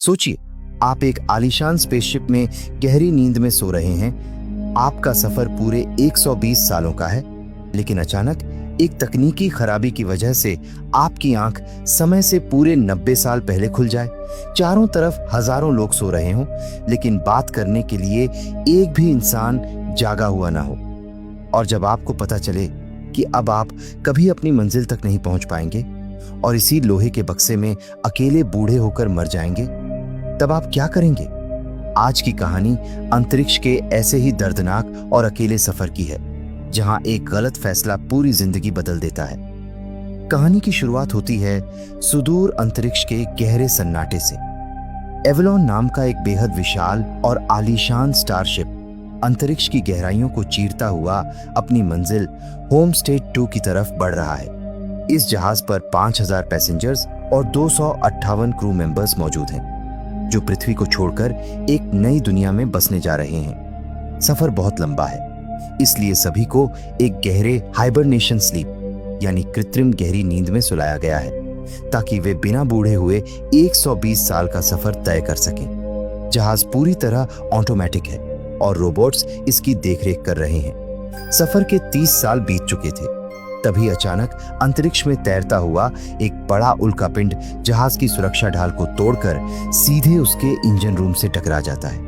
सोचिए, आप एक आलीशान स्पेसशिप में गहरी नींद में सो रहे हैं। आपका सफर पूरे 120 सालों का है, लेकिन अचानक एक तकनीकी खराबी की वजह से आपकी आंख समय से पूरे 90 साल पहले खुल जाए। चारों तरफ हजारों लोग सो रहे हों, लेकिन बात करने के लिए एक भी इंसान जागा हुआ ना हो। और जब आपको पता चले कि अब आप कभी अपनी मंजिल तक नहीं पहुंच पाएंगे और इसी लोहे के बक्से में अकेले बूढ़े होकर मर जाएंगे, तब आप क्या करेंगे? आज की कहानी अंतरिक्ष के ऐसे ही दर्दनाक और अकेले सफर की है, जहां एक गलत फैसला पूरी जिंदगी बदल देता है। कहानी की शुरुआत होती है सुदूर अंतरिक्ष के गहरे सन्नाटे से। एवलॉन नाम का एक बेहद विशाल और आलीशान स्टारशिप अंतरिक्ष की गहराइयों को चीरता हुआ अपनी मंजिल होमस्टेड 2 की तरफ बढ़ रहा है। इस जहाज पर 5000 पैसेंजर्स और 258 क्रू मेंबर्स मौजूद हैं, जो पृथ्वी को छोड़कर एक नई दुनिया में बसने जा रहे हैं। सफर बहुत लंबा है, इसलिए सभी को एक गहरे हाइबरनेशन स्लीप यानी कृत्रिम गहरी नींद में सुलाया गया है, ताकि वे बिना बूढ़े हुए 120 साल का सफर तय कर सकें। जहाज पूरी तरह ऑटोमेटिक है और रोबोट्स इसकी देखरेख कर रहे हैं। सफर के 30 साल बीत चुके थे, तभी अचानक अंतरिक्ष में तैरता हुआ एक बड़ा उल्कापिंड जहाज की सुरक्षा ढाल को तोड़कर सीधे उसके इंजन रूम से टकरा जाता है।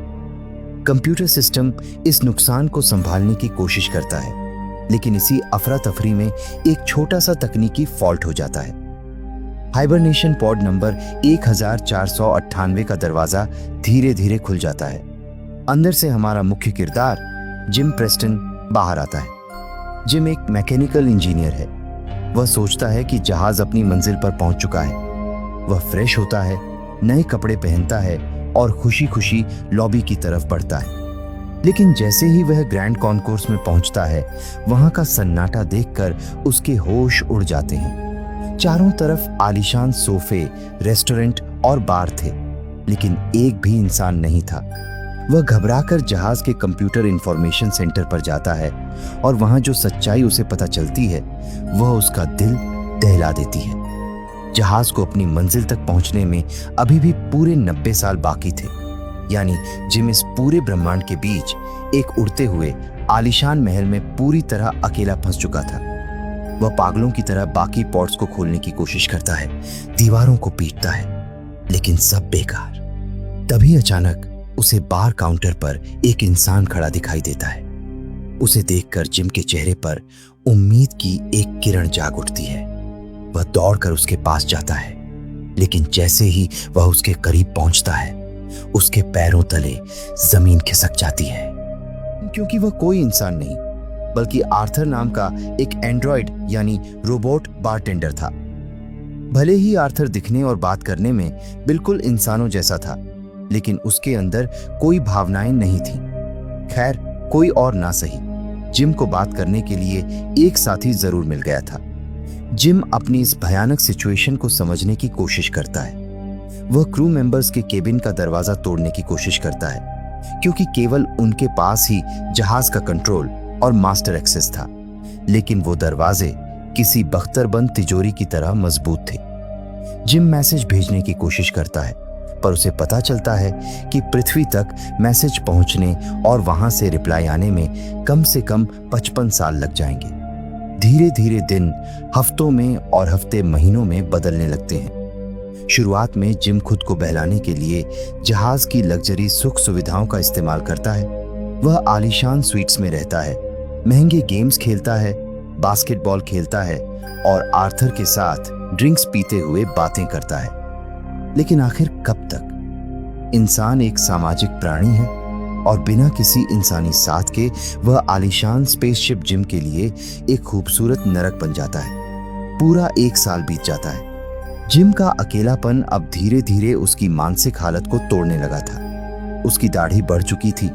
कंप्यूटर सिस्टम इस नुकसान को संभालने की कोशिश करता है, लेकिन इसी अफरा तफरी में एक छोटा सा तकनीकी फॉल्ट हो जाता है। हाइबरनेशन पॉड नंबर 1498 का दरवाजा धीरे धीरे खुल जाता है। अंदर से हमारा मुख्य किरदार जिम प्रेस्टन बाहर आता है। जिम एक मैकेनिकल इंजीनियर है। वह सोचता है कि जहाज अपनी मंजिल पर पहुंच चुका है। वह फ्रेश होता है, नए कपड़े पहनता है और खुशी खुशी लॉबी की तरफ बढ़ता है। लेकिन जैसे ही वह ग्रैंड कॉन्कोर्स में पहुंचता है, वहां का सन्नाटा देखकर उसके होश उड़ जाते हैं। चारों तरफ आलीशान सोफे, रेस्टोरेंट और बार थे, लेकिन एक भी इंसान नहीं था। वह घबराकर जहाज के कंप्यूटर इंफॉर्मेशन सेंटर पर जाता है और वहां जो सच्चाई उसे पता चलती है, वह उसका दिल दहला देती है। जहाज को अपनी मंजिल तक पहुंचने में अभी भी पूरे 90 साल बाकी थे। यानी जिम इस पूरे ब्रह्मांड के बीच एक उड़ते हुए आलीशान महल में पूरी तरह अकेला फंस चुका था। वह पागलों की तरह बाकी पॉड्स को खोलने की कोशिश करता है, दीवारों को पीटता है, लेकिन सब बेकार। तभी अचानक उसे बार काउंटर पर एक इंसान खड़ा दिखाई देता है। उसे देखकर जिम के चेहरे पर उम्मीद की एक किरण जाग उठती है। वह दौड़कर उसके पास जाता है, लेकिन जैसे ही वह उसके करीब पहुंचता है, उसके पैरों तले जमीन खिसक जाती है, क्योंकि वह कोई इंसान नहीं बल्कि आर्थर नाम का एक एंड्रॉइड यानी रोबोट बारटेंडर था। भले ही आर्थर दिखने और बात करने में बिल्कुल इंसानों जैसा था, लेकिन उसके अंदर कोई भावनाएं नहीं थी। खैर, कोई और ना सही, जिम को बात करने के लिए एक साथी जरूर मिल गया था। जिम अपनी इस भयानक सिचुएशन को समझने की कोशिश करता है। वह क्रू मेंबर्स के केबिन का दरवाजा तोड़ने की कोशिश करता है, क्योंकि केवल उनके पास ही जहाज का कंट्रोल और मास्टर एक्सेस था। लेकिन वो दरवाजे किसी बख्तरबंद तिजोरी की तरह मजबूत थे। जिम मैसेज भेजने की कोशिश करता है, पर उसे पता चलता है कि पृथ्वी तक मैसेज पहुंचने और वहां से रिप्लाई आने में कम से कम 55 साल लग जाएंगे। धीरे धीरे दिन हफ्तों में और हफ्ते महीनों में बदलने लगते हैं। शुरुआत में जिम खुद को बहलाने के लिए जहाज की लग्जरी सुख सुविधाओं का इस्तेमाल करता है। वह आलीशान स्वीट्स में रहता है, महंगे गेम्स खेलता है, बास्केटबॉल खेलता है और आर्थर के साथ ड्रिंक्स पीते हुए बातें करता है। लेकिन आखिर कब तक? इंसान एक सामाजिक प्राणी है और बिना किसी इंसानी साथ के वह आलीशान स्पेसशिप जिम के लिए एक खूबसूरत नरक बन जाता है। पूरा 1 साल बीत जाता है। जिम का अकेलापन अब धीरे धीरे उसकी मानसिक हालत को तोड़ने लगा था। उसकी दाढ़ी बढ़ चुकी थी,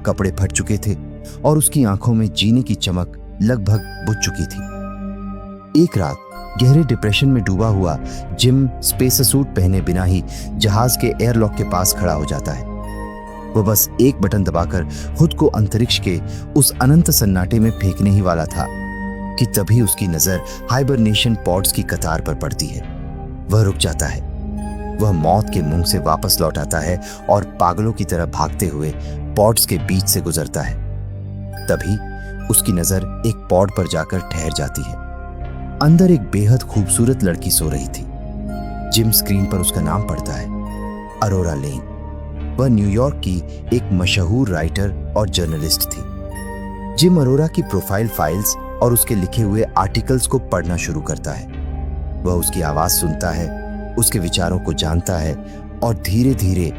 कपड़े फट चुके थे और उसकी आंखों में जीने की चमक लगभग बुझ चुकी थी। एक रात गहरे डिप्रेशन में डूबा हुआ जिम स्पेस सूट पहने बिना ही जहाज के एयरलॉक के पास खड़ा हो जाता है। वह बस एक बटन दबाकर खुद को अंतरिक्ष के उस अनंत सन्नाटे में फेंकने ही वाला था कि तभी उसकी नजर हाइबरनेशन पॉड्स की कतार पर पड़ती है। वह रुक जाता है। वह मौत के मुंह से वापस लौट आता है और पागलों की तरह भागते हुए पॉड्स के बीच से गुजरता है। तभी उसकी नजर एक पॉड पर जाकर ठहर जाती है। अंदर एक बेहद खूबसूरत लड़की सो रही थी। जिम स्क्रीन पर उसका नाम पढ़ता है, अरोरा लेन। वह न्यूयॉर्क की एक मशहूर राइटर और जर्नलिस्ट थी। जिम अरोरा की प्रोफाइल फाइल्स और उसके लिखे हुए आर्टिकल्स को पढ़ना शुरू करता है। वह उसकी आवाज सुनता है, उसके विचारों को जानता है और धीरे धीरे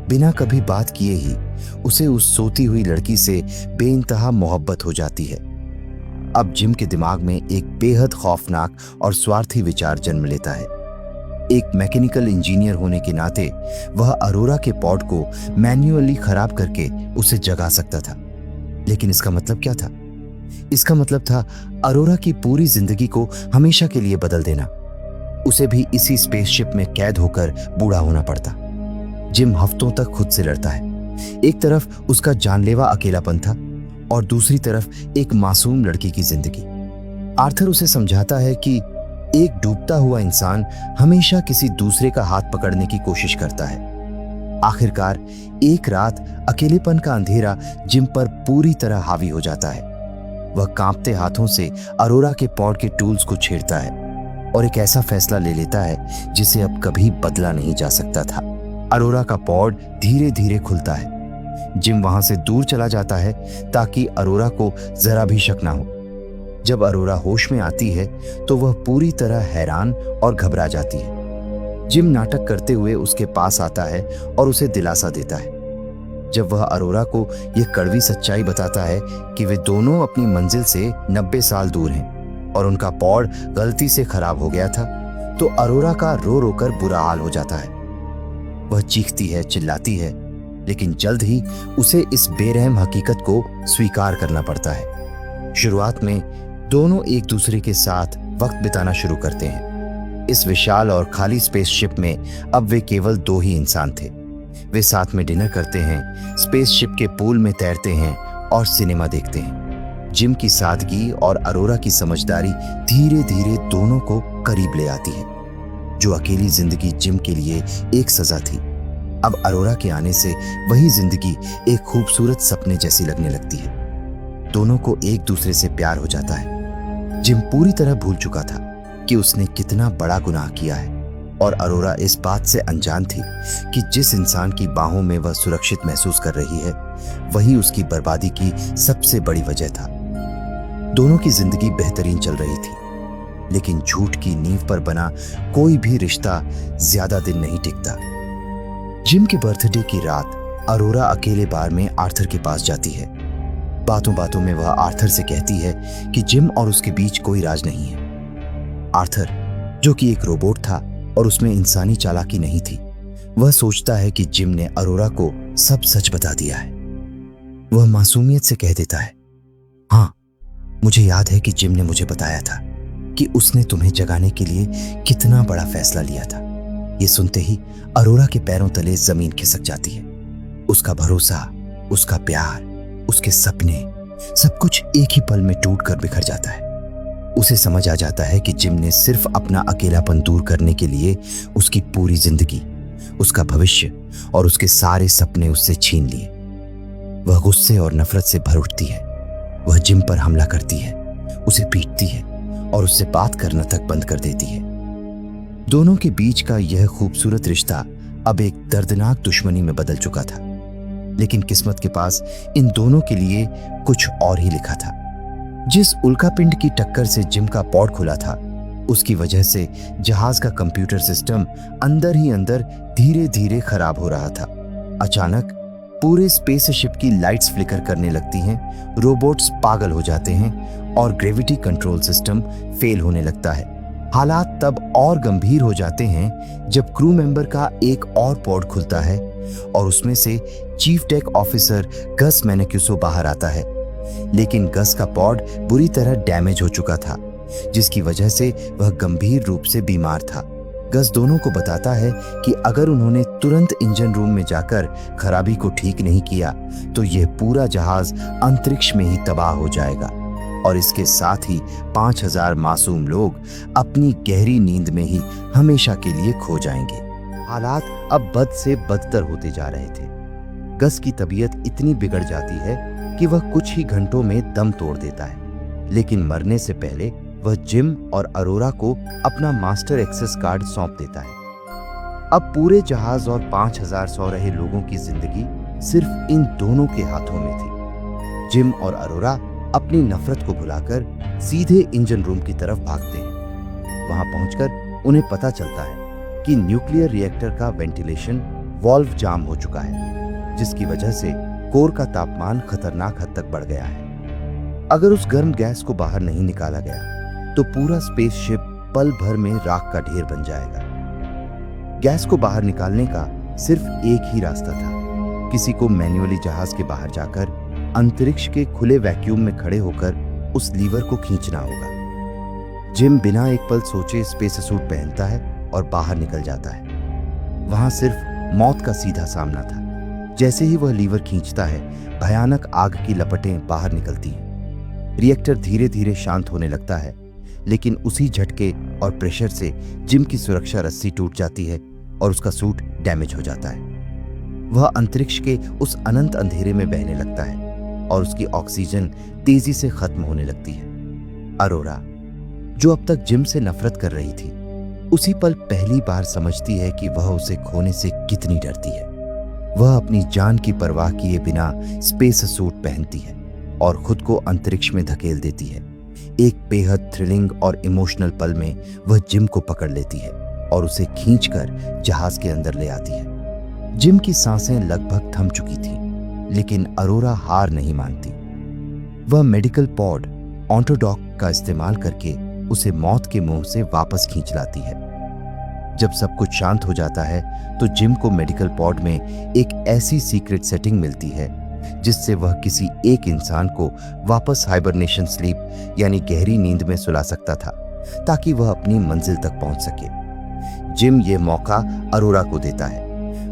बिना कभी बात किए ही उसे उस सोती हुई लड़की से बेइंतहा मोहब्बत हो जाती है। अब जिम के दिमाग में एक बेहद खौफनाक और स्वार्थी विचार जन्म लेता है। एक मैकेनिकल इंजीनियर होने के नाते वह अरोरा के पॉड को मैन्युअली खराब करके उसे जगा सकता था। लेकिन इसका मतलब क्या था? इसका मतलब था अरोरा की पूरी जिंदगी को हमेशा के लिए बदल देना। उसे भी इसी स्पेसशिप में कैद होकर बूढ़ा होना पड़ता। जिम हफ्तों तक खुद से लड़ता है। एक तरफ उसका जानलेवा अकेलापन था और दूसरी तरफ एक मासूम लड़की की जिंदगी। आर्थर उसे समझाता है कि एक डूबता हुआ इंसान हमेशा किसी दूसरे का हाथ पकड़ने की कोशिश करता है। आखिरकार एक रात अकेलेपन का अंधेरा जिम पर पूरी तरह हावी हो जाता है। वह कांपते हाथों से अरोरा के पॉड के टूल्स को छेड़ता है और एक ऐसा फैसला ले लेता है जिसे अब कभी बदला नहीं जा सकता था। अरोरा का पॉड धीरे धीरे खुलता है। जिम वहां से दूर चला जाता है ताकि अरोरा को जरा भी शक ना हो। जब अरोरा होश में आती है तो वह पूरी तरह हैरान और घबरा जाती है। जिम नाटक करते हुए उसके पास आता है और उसे दिलासा देता है। जब वह अरोरा को यह कड़वी सच्चाई बताता है कि वे दोनों अपनी मंजिल से 90 साल दूर हैं और उनका पॉड गलती से खराब हो गया था, तो अरोरा का रो रो कर बुरा हाल हो जाता है। वह चीखती है, चिल्लाती है, लेकिन जल्द ही उसे इस बेरहम हकीकत को स्वीकार करना पड़ता है। शुरुआत में दोनों एक दूसरे के साथ वक्त बिताना शुरू करते हैं। इस विशाल और खाली स्पेसशिप में अब वे केवल दो ही इंसान थे। वे साथ में डिनर करते हैं, स्पेसशिप के पूल में तैरते हैं और सिनेमा देखते हैं। जिम की सादगी और अरोरा की समझदारी धीरे धीरे दोनों को करीब ले आती है। जो अकेली जिंदगी जिम के लिए एक सजा थी, अब अरोरा के आने से वही जिंदगी एक खूबसूरत सपने जैसी लगने लगती है। दोनों को एक दूसरे से प्यार हो जाता है। जिम पूरी तरह भूल चुका था कि उसने कितना बड़ा गुनाह किया है और अरोरा इस बात से अनजान थी कि जिस इंसान की बाहों में वह सुरक्षित महसूस कर रही है, वही उसकी बर्बादी की सबसे बड़ी वजह था। दोनों की जिंदगी बेहतरीन चल रही थी, लेकिन झूठ की नींव पर बना कोई भी रिश्ता ज्यादा दिन नहीं टिकता। जिम के बर्थडे की रात अरोरा अकेले बार में आर्थर के पास जाती है। बातों बातों में वह आर्थर से कहती है कि जिम और उसके बीच कोई राज नहीं है। आर्थर, जो कि एक रोबोट था और उसमें इंसानी चालाकी नहीं थी, वह सोचता है कि जिम ने अरोरा को सब सच बता दिया है। वह मासूमियत से कह देता है, हाँ, मुझे याद है कि जिम ने मुझे बताया था कि उसने तुम्हें जगाने के लिए कितना बड़ा फैसला लिया था। ये सुनते ही अरोरा के पैरों तले जमीन खिसक जाती है। उसका भरोसा, उसका प्यार, उसके सपने, सब कुछ एक ही पल में टूट कर बिखर जाता है। उसे समझ आ जाता है कि जिम ने सिर्फ अपना अकेलापन दूर करने के लिए उसकी पूरी जिंदगी, उसका भविष्य और उसके सारे सपने उससे छीन लिए। वह गुस्से और नफरत से भर उठती है। वह जिम पर हमला करती है, उसे पीटती है और उससे बात करना तक बंद कर देती है। दोनों के बीच का यह खूबसूरत रिश्ता अब एक दर्दनाक दुश्मनी में बदल चुका था। लेकिन किस्मत के पास इन दोनों के लिए कुछ और ही लिखा था। जिस उल्कापिंड की टक्कर से जिम का पॉड खुला था, उसकी वजह से जहाज का कंप्यूटर सिस्टम अंदर ही अंदर धीरे धीरे खराब हो रहा था। अचानक पूरे स्पेसशिप की लाइट्स फ्लिकर करने लगती हैं, रोबोट्स पागल हो जाते हैं और ग्रेविटी कंट्रोल सिस्टम फेल होने लगता है। हालात तब और गंभीर हो जाते हैं जब क्रू मेंबर का एक और पॉड खुलता है और उसमें से चीफ टेक ऑफिसर गस मैनेक्यूसो बाहर आता है। लेकिन गस का पॉड बुरी तरह डैमेज हो चुका था, जिसकी वजह से वह गंभीर रूप से बीमार था। गस दोनों को बताता है कि अगर उन्होंने तुरंत इंजन रूम में जाकर खराबी को ठीक नहीं किया तो यह पूरा जहाज अंतरिक्ष में ही तबाह हो जाएगा और इसके साथ ही 5000 मासूम लोग अपनी गहरी नींद में ही हमेशा के लिए खो जाएंगे। हालात अब बद से बदतर होते जा रहे थे। गस की तबीयत इतनी बिगड़ जाती है कि वह कुछ ही घंटों में दम तोड़ देता है, लेकिन मरने से पहले वह जिम और अरोरा को अपना मास्टर एक्सेस कार्ड सौंप देता है। अब पूरे जहाज और 5000 सो रहे लोगों की जिंदगी सिर्फ इन दोनों के हाथों में थी। जिम और अरोरा अपनी नफरत को भुलाकर सीधे इंजन रूम की तरफ भागते हैं। वहां पहुंचकर उन्हें पता चलता है कि न्यूक्लियर रिएक्टर का वेंटिलेशन वाल्व जाम हो चुका है, जिसकी वजह से कोर का तापमान खतरनाक हद तक बढ़ गया है। अगर उस गर्म गैस को बाहर नहीं निकाला गया तो पूरा स्पेसशिप पल भर में राख का ढेर बन जाएगा। गैस को बाहर निकालने का सिर्फ एक ही रास्ता था, किसी को मैन्युअली जहाज के बाहर जाकर अंतरिक्ष के खुले वैक्यूम में खड़े होकर उस लीवर को खींचना होगा। जिम बिना एक पल सोचे स्पेस सूट पहनता है और बाहर निकल जाता है। वहां सिर्फ मौत का सीधा सामना था। जैसे ही वह लीवर खींचता है, भयानक आग की लपटें बाहर निकलती हैं। रिएक्टर धीरे धीरे शांत होने लगता है, लेकिन उसी झटके और प्रेशर से जिम की सुरक्षा रस्सी टूट जाती है और उसका सूट डैमेज हो जाता है। वह अंतरिक्ष के उस अनंत अंधेरे में बहने लगता है और उसकी ऑक्सीजन तेजी से खत्म होने लगती है। अरोरा, जो अब तक जिम से नफरत कर रही थी, उसी पल पहली बार समझती है कि वह उसे खोने से कितनी डरती है। वह अपनी जान की परवाह किए बिना स्पेस सूट पहनती है और खुद को अंतरिक्ष में धकेल देती है। एक बेहद थ्रिलिंग और इमोशनल पल में वह जिम को पकड़ लेती है और उसे खींचकर जहाज के अंदर ले आती है। जिम की सांसें लगभग थम चुकी थी, लेकिन अरोरा हार नहीं मानती। वह मेडिकल पॉड ऑन्टोडॉक का इस्तेमाल करके उसे मौत के मुंह से वापस खींच लाती है। जब सब कुछ शांत हो जाता है तो जिम को मेडिकल पॉड में एक ऐसी सीक्रेट सेटिंग मिलती है जिससे वह किसी एक इंसान को वापस हाइबरनेशन स्लीप यानी गहरी नींद में सुला सकता था, ताकि वह अपनी मंजिल तक पहुंच सके। जिम ये मौका अरोरा को देता है।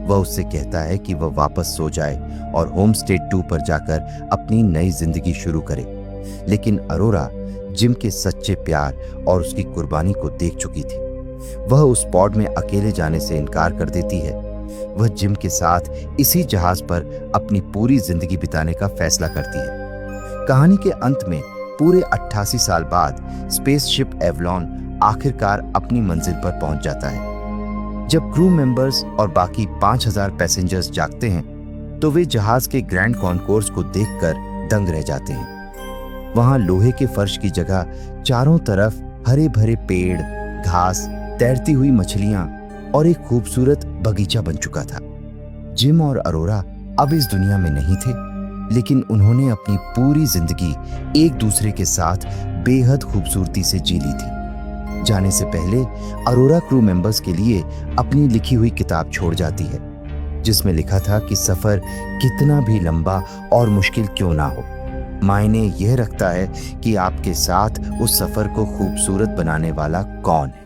वह उससे कहता है कि वह वापस सो जाए और होम स्टेट 2 पर जाकर अपनी नई जिंदगी शुरू करे, लेकिन अरोरा जिम के सच्चे प्यार और उसकी कुर्बानी को देख चुकी थी। वह उस पॉड में अकेले जाने से इनकार कर देती है। वह जिम के साथ इसी जहाज पर अपनी पूरी जिंदगी बिताने का फैसला करती है। कहानी के अंत में पूरे 88 साल बाद स्पेसशिप एवलॉन आखिरकार अपनी मंजिल पर पहुंच जाता है। जब क्रू मेंबर्स और बाकी 5000 पैसेंजर्स जागते हैं तो वे जहाज के ग्रैंड कॉन्कोर्स को देखकर दंग रह जाते हैं। वहां लोहे के फर्श की जगह चारों तरफ हरे भरे पेड़, घास, तैरती हुई मछलियां और एक खूबसूरत बगीचा बन चुका था। जिम और अरोरा अब इस दुनिया में नहीं थे, लेकिन उन्होंने अपनी पूरी जिंदगी एक दूसरे के साथ बेहद खूबसूरती से जी ली थी। जाने से पहले अरोरा क्रू मेंबर्स के लिए अपनी लिखी हुई किताब छोड़ जाती है, जिसमें लिखा था कि सफर कितना भी लंबा और मुश्किल क्यों ना हो, मायने यह रखता है कि आपके साथ उस सफर को खूबसूरत बनाने वाला कौन है।